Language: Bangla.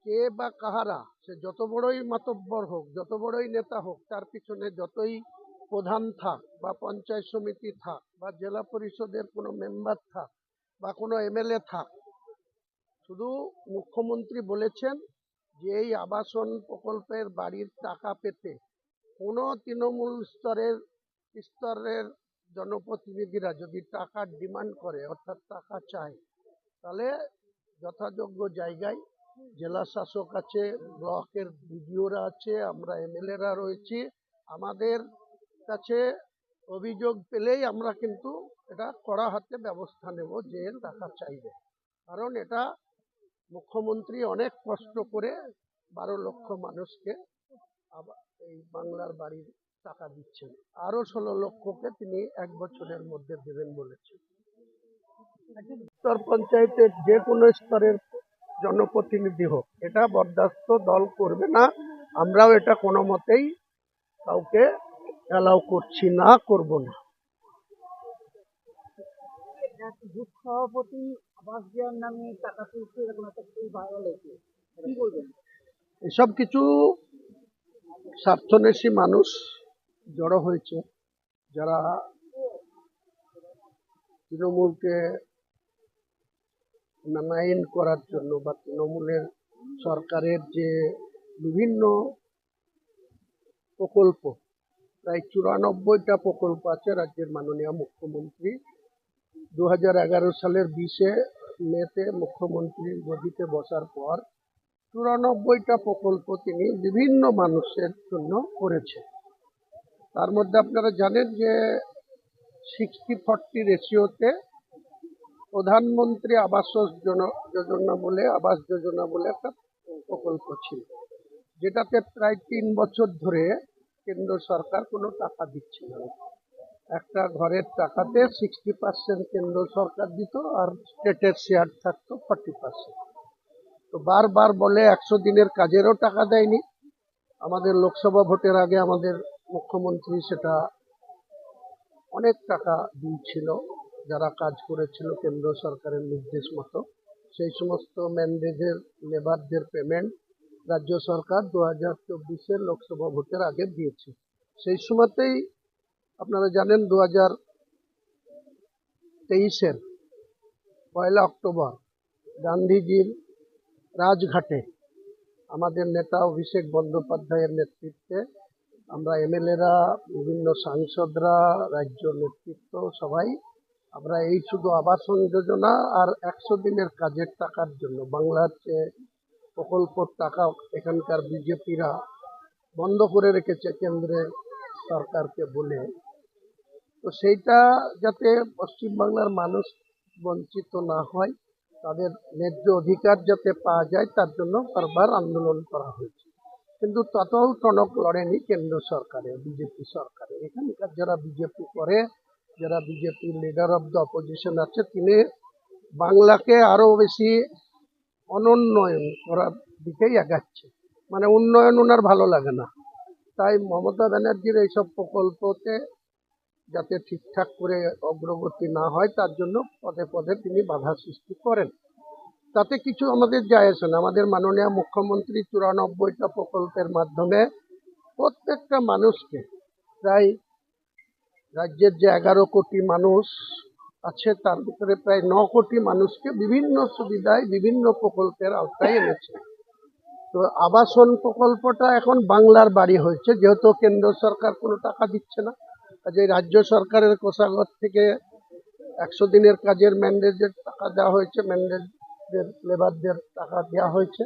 কে বা কাহারা, সে যত বড়ই মাতব্বর হোক, যত বড়ই নেতা হোক, তার পিছনে যতই প্রধান থাক বা পঞ্চায়েত সমিতি থাক বা জেলা পরিষদের কোনো মেম্বার থাক বা কোনো এমএলএ থাক, শুধু মুখ্যমন্ত্রী বলেছেন যে এই আবাসন প্রকল্পের বাড়ির টাকা পেতে কোনো তৃণমূল স্তরের জনপ্রতিনিধিরা যদি টাকার ডিমান্ড করে, অর্থাৎ টাকা চায়, তাহলে যথাযোগ্য জায়গায় জেলা শাসক আছে, ব্লকের বিডিওরা আছে, আমরা এমএলএরা রয়েছি, আমাদের কাছে অভিযোগ পেলেই আমরা কিন্তু এটা কড়া হাতে ব্যবস্থা নেব যে টাকা চাইবে। কারণ এটা মুখ্যমন্ত্রী অনেক কষ্ট করে 12 লক্ষ মানুষকে এই বাংলার বাড়ির টাকা দিচ্ছেন, আরো 16 লক্ষকে তিনি 1 বছরের মধ্যে দেবেন বলেছেন। স্তর পঞ্চায়েতের যে কোনো স্তরের জনপ্রতিনিধি হোক, এটা বরদাস্ত দল করবে না। আমরাও এটা কোনো মতেই কাউকে অ্যালাউ করছি না, করব না। বুথ সভাপতি আবাস দেওয়ার নামে টাকা তুলছে, এরকম একটা ভাইরাল হয়েছে, কি বলবেন? এসব কিছু স্বার্থন্বেষী মানুষ জড়ো হয়েছে, যারা তৃণমূলকে নানায়ন করার জন্য বা তৃণমূলের সরকারের যে বিভিন্ন প্রকল্প, প্রায় 94টা প্রকল্প আছে রাজ্যের মাননীয় মুখ্যমন্ত্রী 2011 সালের 20 মেতে মুখ্যমন্ত্রী গদিতে বসার পর 94টা প্রকল্প তিনি বিভিন্ন মানুষের জন্য করেছে। তার মধ্যে আপনারা জানেন যে 60-40 রেশিওতে প্রধানমন্ত্রী আবাস যোজনা বলে একটা প্রকল্প ছিল, যেটাতে প্রায় 3 বছর ধরে কেন্দ্র সরকার কোনো টাকা দিচ্ছিল না। একটা ঘরের টাকাতে 60% কেন্দ্র সরকার দিত আর স্টেটের শেয়ার থাকতো 40%। তো বারবার বলে 100 দিনের কাজেরও টাকা দেয়নি। আমাদের লোকসভা ভোটের আগে আমাদের মুখ্যমন্ত্রী সেটা অনেক টাকা দিয়েছিল, যারা কাজ করেছিল কেন্দ্র সরকারের নির্দেশ মতো। সেই সমস্ত ম্যান্ডেটের লেবারদের পেমেন্ট রাজ্য সরকার 2024 লোকসভা ভোটের আগে দিয়েছে। সেই সময়তেই আপনারা জানেন 2023 1 অক্টোবর গান্ধীজির রাজঘাটে আমাদের নেতা অভিষেক বন্দ্যোপাধ্যায়ের নেতৃত্বে আমরা এমএলএরা, বিভিন্ন সাংসদরা, রাজ্য নেতৃত্ব সবাই আমরা এই শুধু আবাসন যোজনা আর 100 দিনের কাজের টাকার জন্য বাংলার যে প্রকল্পর টাকা এখানকার বিজেপিরা বন্ধ করে রেখেছে কেন্দ্রের সরকারকে বলে, তো সেইটা যাতে পশ্চিমবাংলার মানুষ বঞ্চিত না হয়, তাদের ন্যায্য অধিকার যাতে পাওয়া যায়, তার জন্য বারবার আন্দোলন করা হয়েছে। কিন্তু ততও টনক লড়েনি কেন্দ্র সরকারের, বিজেপি সরকারের। এখানকার যারা বিজেপি করে, যারা বিজেপির লিডার অব দ্য অপোজিশন আছে, তিনি বাংলাকে আরো বেশি অনুন্নয়ন করার দিকেই এগাচ্ছে। মানে উন্নয়ন ওনার ভালো লাগে না, তাই মমতা ব্যানার্জির এইসব প্রকল্পতে যাতে ঠিকঠাক করে অগ্রগতি না হয়, তার জন্য পদে পদে তিনি বাধা সৃষ্টি করেন। তাতে কিছু আমাদের যায় আসে না। আমাদের মাননীয় মুখ্যমন্ত্রী 94টা প্রকল্পের মাধ্যমে প্রত্যেকটা মানুষকে, প্রায় রাজ্যের যে 11 কোটি মানুষ আছে তার ভিতরে প্রায় 9 কোটি মানুষকে বিভিন্ন সুবিধায় বিভিন্ন প্রকল্পের আওতায় এনেছে। তো আবাসন প্রকল্পটা এখন বাংলার বাড়ি হয়েছে, যেহেতু কেন্দ্র সরকার কোনো টাকা দিচ্ছে না, কাজে রাজ্য সরকারের কোষাগার থেকে 100 দিনের কাজের ম্যান্ডেটের টাকা দেওয়া হয়েছে, ম্যান্ডেটদের লেবারদের টাকা দেওয়া হয়েছে।